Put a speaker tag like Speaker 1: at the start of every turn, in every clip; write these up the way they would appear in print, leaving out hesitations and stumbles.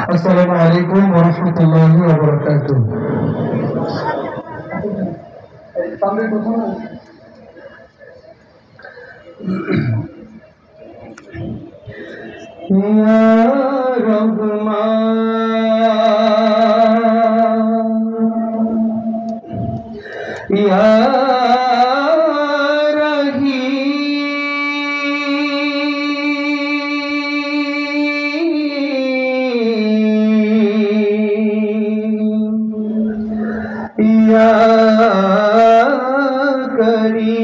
Speaker 1: আসসালামু আলাইকুম ওয়া রাহমাতুল্লাহি ওয়া বারাকাতুহু। ইয়া রহমান ইয়া या करीम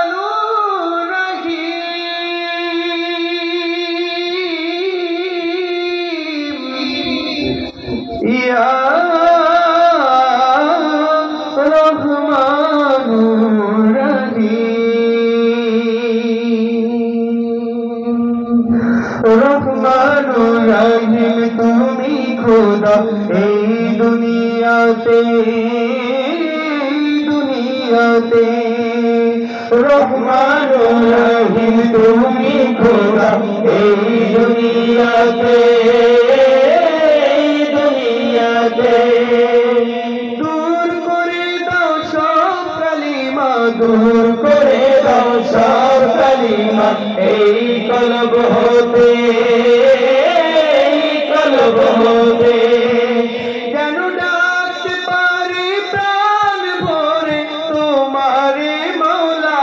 Speaker 1: रहमानुर रहीम या रहमानुर रहमानुर रहीम तुमी खुदा এই দুনিয়াতে রহমানুর রহিম তুমি খোদা এই দুনিয়াতে দূর করে দাও সব কালিমা দূর করে দাও সব কালিমা এই কলব হতে যেন ডাকতে পারে প্রাণ ভরে তোমারে মওলা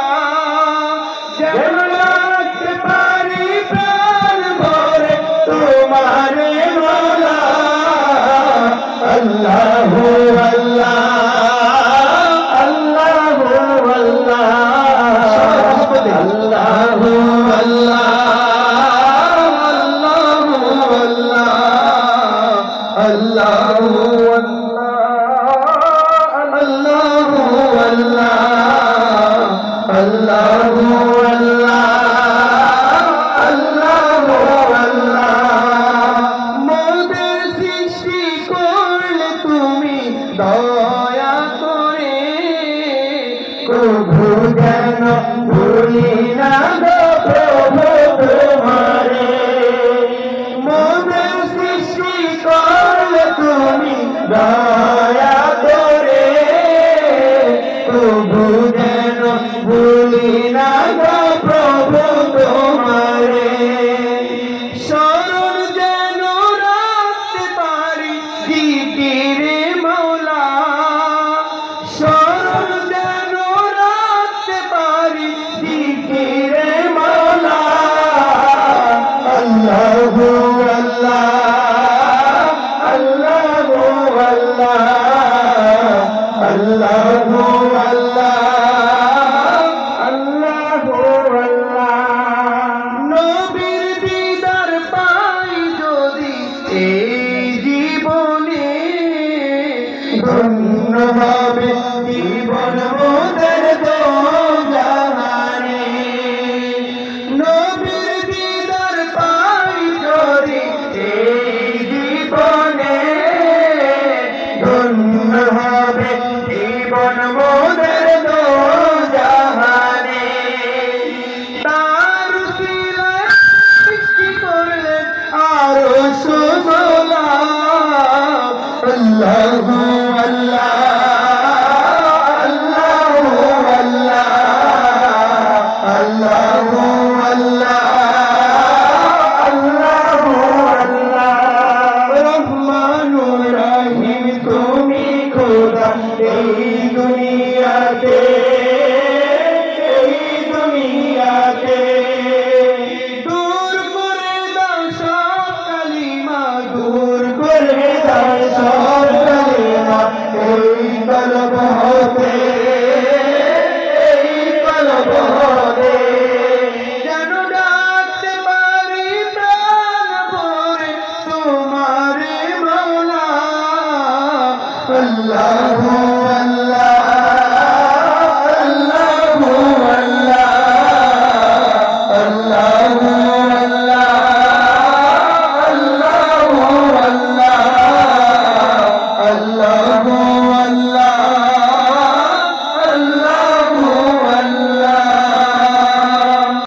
Speaker 1: যেন ডাকতে পারে প্রাণ ভরে তোমারে মওলা আল্লাহু আল্লাহ আল্লাহু আল্লাহ আল্লাহু আল্লাহ Allahu মোদের সৃষ্টি করলে তুমি দয়া করে প্রভু যেন ভুলি না গো প্রভু তোমারে মোদের সৃষ্টি করলে তুমি দয়া করে প্রভু যেন ভুলি না গো প্রভু তোমারে শরণ যেন রাখতে পারি জিকিরে মওলা শরণ যেন রাখতে পারি জিকিরে মওলা আল্লাহু আল্লাহ আল্লাহু আল্লাহ আল্লাহু আল্লাহ আল্লাহু আল্লাহ নবীর দিদার পাই যদি এই জীবনে ধন্য হবে জীবন মোদের দো জাহানে নবীর দিদার পাই যদি এই জীবনে ধন্য হবে জীবন মোদের দো জাহানে তার উসিলায় সৃষ্টি করলেন আরশ মওলা আল্লাহু আল্লাহ আল্লাহু আল্লাহ আল্লাহু আল্লাহ আল্লাহু আল্লাহ রহমানুর রহিম তুমি খোদা এই দুনিয়াতে দূর করে দাও সব কালিমা দূর করে দাও সব কালিমা এই কলব হতে যেন ডাকতে পারি প্রাণ ভরে তোমারে মওলা আল্লাহু